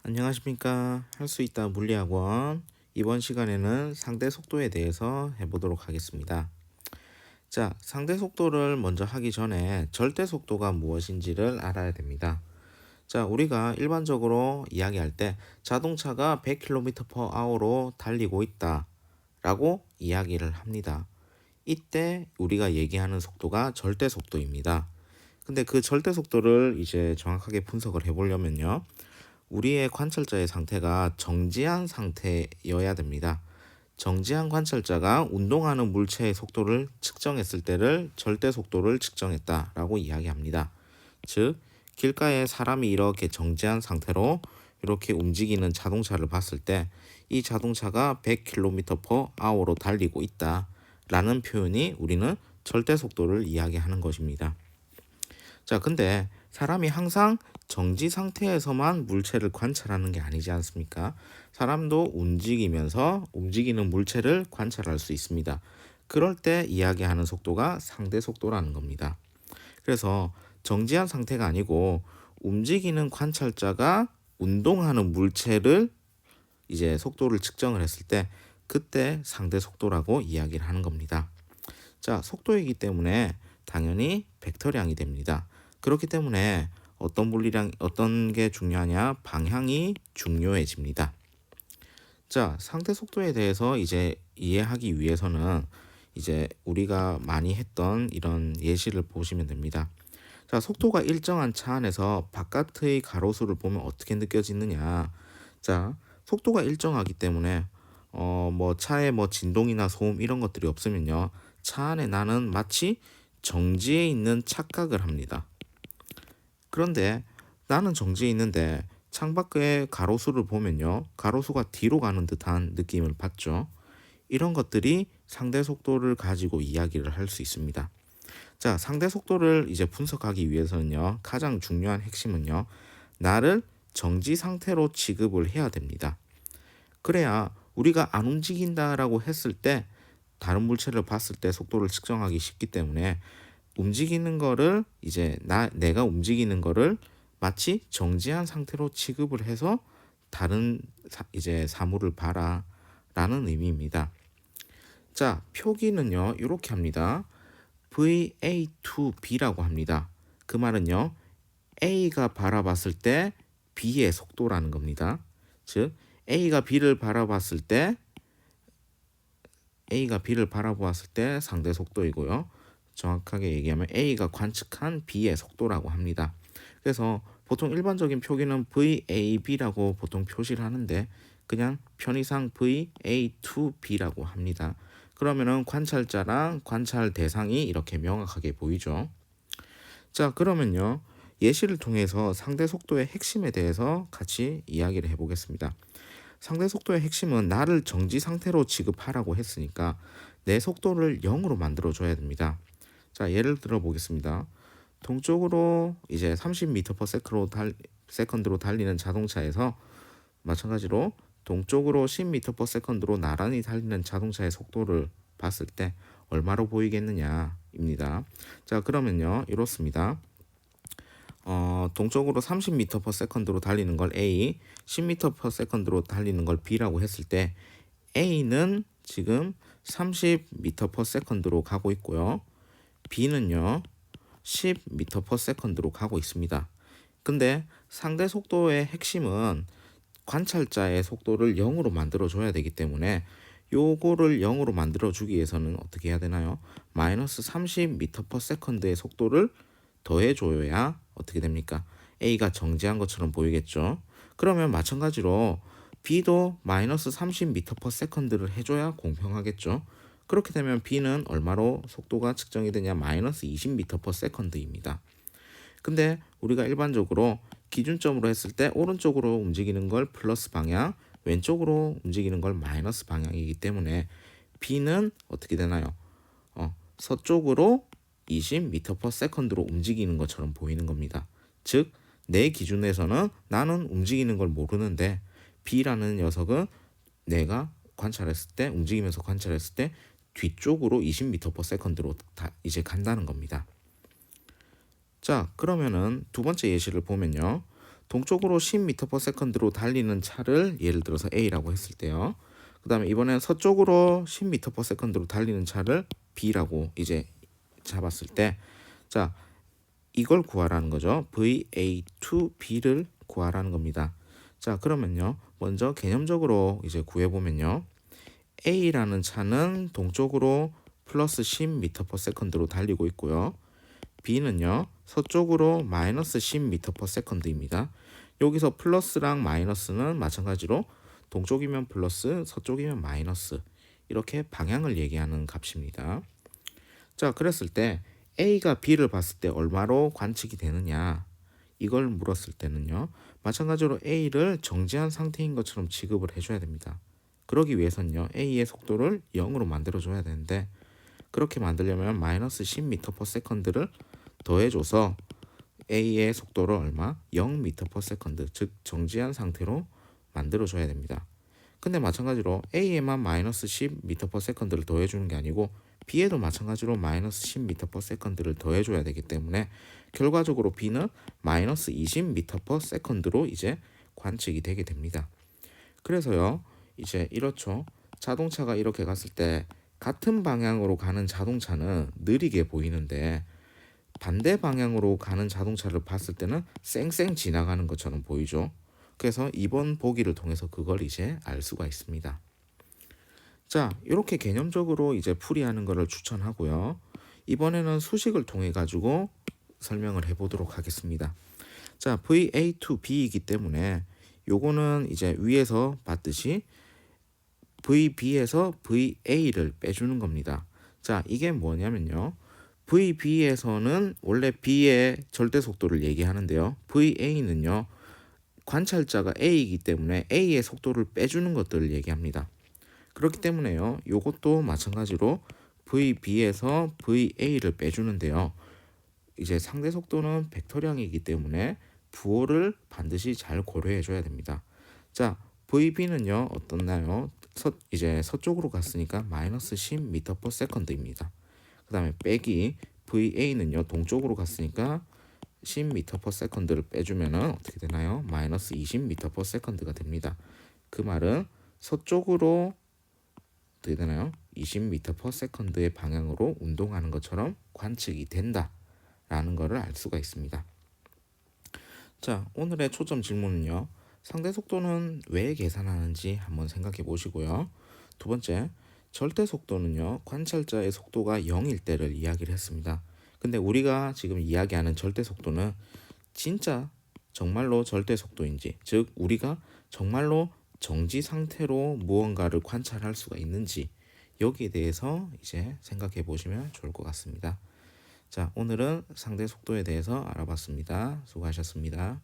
안녕하십니까. 할 수 있다 물리학원. 이번 시간에는 상대 속도에 대해서 해보도록 하겠습니다. 자, 상대 속도를 먼저 하기 전에 절대 속도가 무엇인지를 알아야 됩니다. 자, 우리가 일반적으로 이야기할 때 자동차가 100km/h로 달리고 있다 라고 이야기를 합니다. 이때 우리가 얘기하는 속도가 절대 속도입니다. 근데 그 절대 속도를 이제 정확하게 분석을 해보려면요. 우리의 관찰자의 상태가 정지한 상태여야 됩니다. 정지한 관찰자가 운동하는 물체의 속도를 측정했을 때를 절대 속도를 측정했다라고 이야기합니다. 즉, 길가에 사람이 이렇게 정지한 상태로 이렇게 움직이는 자동차를 봤을 때 이 자동차가 100km/h로 달리고 있다라는 표현이 우리는 절대 속도를 이야기하는 것입니다. 자, 근데 사람이 항상 정지 상태에서만 물체를 관찰하는 게 아니지 않습니까? 사람도 움직이면서 움직이는 물체를 관찰할 수 있습니다. 그럴 때 이야기하는 속도가 상대 속도라는 겁니다. 그래서 정지한 상태가 아니고 움직이는 관찰자가 운동하는 물체를 이제 속도를 측정을 했을 때 그때 상대 속도라고 이야기를 하는 겁니다. 자, 속도이기 때문에 당연히 벡터량이 됩니다. 그렇기 때문에 어떤 물리량, 어떤 게 중요하냐? 방향이 중요해집니다. 자, 상대 속도에 대해서 이제 이해하기 위해서는 이제 우리가 많이 했던 이런 예시를 보시면 됩니다. 자, 속도가 일정한 차 안에서 바깥의 가로수를 보면 어떻게 느껴지느냐? 자, 속도가 일정하기 때문에 뭐 차에 뭐 진동이나 소음 이런 것들이 없으면요. 차 안에 나는 마치 정지해 있는 착각을 합니다. 그런데 나는 정지해 있는데 창밖의 가로수를 보면요. 가로수가 뒤로 가는 듯한 느낌을 받죠. 이런 것들이 상대 속도를 가지고 이야기를 할 수 있습니다. 자, 상대 속도를 이제 분석하기 위해서는요. 가장 중요한 핵심은요. 나를 정지 상태로 취급을 해야 됩니다. 그래야 우리가 안 움직인다라고 했을 때 다른 물체를 봤을 때 속도를 측정하기 쉽기 때문에 움직이는 거를 이제 내가 움직이는 거를 마치 정지한 상태로 취급을 해서 다른 이제 사물을 봐라라는 의미입니다. 자, 표기는요. 이렇게 합니다. VA2B라고 합니다. 그 말은요. A가 바라봤을 때 B의 속도라는 겁니다. 즉 A가 B를 바라봤을 때 상대 속도이고요. 정확하게 얘기하면 A가 관측한 B의 속도라고 합니다. 그래서 보통 일반적인 표기는 VAB라고 보통 표시를 하는데 그냥 편의상 VA2B라고 합니다. 그러면은 관찰자랑 관찰 대상이 이렇게 명확하게 보이죠. 자, 그러면요. 예시를 통해서 상대 속도의 핵심에 대해서 같이 이야기를 해보겠습니다. 상대 속도의 핵심은 나를 정지 상태로 취급하라고 했으니까 내 속도를 0으로 만들어 줘야 됩니다. 자, 예를 들어 보겠습니다. 동쪽으로 이제 30m/s로 달리는 자동차에서 마찬가지로 동쪽으로 10m/s로 나란히 달리는 자동차의 속도를 봤을 때 얼마로 보이겠느냐입니다. 자, 그러면요. 이렇습니다. 동쪽으로 30m/s로 달리는 걸 A, 10m/s로 달리는 걸 B라고 했을 때 A는 지금 30m/s로 가고 있고요. B는요. 10m/s로 가고 있습니다. 근데 상대 속도의 핵심은 관찰자의 속도를 0으로 만들어 줘야 되기 때문에 요거를 0으로 만들어 주기 위해서는 어떻게 해야 되나요? 마이너스 30m/s의 속도를 더해 줘야 어떻게 됩니까? A가 정지한 것처럼 보이겠죠. 그러면 마찬가지로 B도 마이너스 30m/s를 해줘야 공평하겠죠. 그렇게 되면 B는 얼마로 속도가 측정이 되냐? 마이너스 20m/s입니다. 근데 우리가 일반적으로 기준점으로 했을 때 오른쪽으로 움직이는 걸 플러스 방향, 왼쪽으로 움직이는 걸 마이너스 방향이기 때문에 B는 어떻게 되나요? 서쪽으로 20m/s로 움직이는 것처럼 보이는 겁니다. 즉, 내 기준에서는 나는 움직이는 걸 모르는데 B라는 녀석은 내가 관찰했을 때 움직이면서 관찰했을 때 뒤쪽으로 20m/s로 이제 간다는 겁니다. 자, 그러면은 두 번째 예시를 보면요. 동쪽으로 10m/s로 달리는 차를 예를 들어서 A라고 했을 때요. 그 다음에 이번엔 서쪽으로 10m/s로 달리는 차를 B라고 이제 잡았을 때, 자, 이걸 구하라는 거죠. VA2B를 구하라는 겁니다. 자, 그러면요. 먼저 개념적으로 이제 구해보면요. A라는 차는 동쪽으로 플러스 10m/s로 달리고 있고요. B는요. 서쪽으로 마이너스 10m/s입니다. 여기서 플러스랑 마이너스는 마찬가지로 동쪽이면 플러스, 서쪽이면 마이너스, 이렇게 방향을 얘기하는 값입니다. 자, 그랬을 때 A가 B를 봤을 때 얼마로 관측이 되느냐, 이걸 물었을 때는요. 마찬가지로 A를 정지한 상태인 것처럼 취급을 해줘야 됩니다. 그러기 위해서는요. A의 속도를 0으로 만들어줘야 되는데, 그렇게 만들려면 마이너스 10m/s를 더해줘서 A의 속도를 얼마? 0m/s, 즉 정지한 상태로 만들어줘야 됩니다. 근데 마찬가지로 A에만 마이너스 10m/s를 더해주는 게 아니고 B에도 마찬가지로 마이너스 10m/s를 더해줘야 되기 때문에 결과적으로 B는 마이너스 20m/s로 이제 관측이 되게 됩니다. 그래서요, 이제 이렇죠. 자동차가 이렇게 갔을 때 같은 방향으로 가는 자동차는 느리게 보이는데, 반대 방향으로 가는 자동차를 봤을 때는 쌩쌩 지나가는 것처럼 보이죠. 그래서 이번 보기를 통해서 그걸 이제 알 수가 있습니다. 자, 이렇게 개념적으로 이제 풀이하는 것을 추천하고요. 이번에는 수식을 통해 가지고 설명을 해보도록 하겠습니다. 자, VA2B이기 때문에 요거는 이제 위에서 봤듯이 VB에서 VA를 빼주는 겁니다. 자, 이게 뭐냐면요. VB에서는 원래 B의 절대 속도를 얘기하는데요. VA는요. 관찰자가 A이기 때문에 A의 속도를 빼주는 것들을 얘기합니다. 그렇기 때문에요. 요것도 마찬가지로 VB에서 VA를 빼주는데요. 이제 상대 속도는 벡터량이기 때문에 부호를 반드시 잘 고려해 줘야 됩니다. 자, VB는요. 어떻나요? 이제 서쪽으로 갔으니까 마이너스 10m/s입니다. 그 다음에 빼기 VA는요. 동쪽으로 갔으니까 10m/s를 빼주면은 어떻게 되나요? 마이너스 20m/s가 됩니다. 그 말은 서쪽으로 어떻게 되나요? 20m/s의 방향으로 운동하는 것처럼 관측이 된다라는 것을 알 수가 있습니다. 자, 오늘의 초점 질문은요. 상대 속도는 왜 계산하는지 한번 생각해 보시고요. 두 번째, 절대 속도는요. 관찰자의 속도가 0일 때를 이야기를 했습니다. 근데 우리가 지금 이야기하는 절대 속도는 진짜 정말로 절대 속도인지, 즉 우리가 정말로 정지 상태로 무언가를 관찰할 수가 있는지, 여기에 대해서 이제 생각해 보시면 좋을 것 같습니다. 자, 오늘은 상대 속도에 대해서 알아봤습니다. 수고하셨습니다.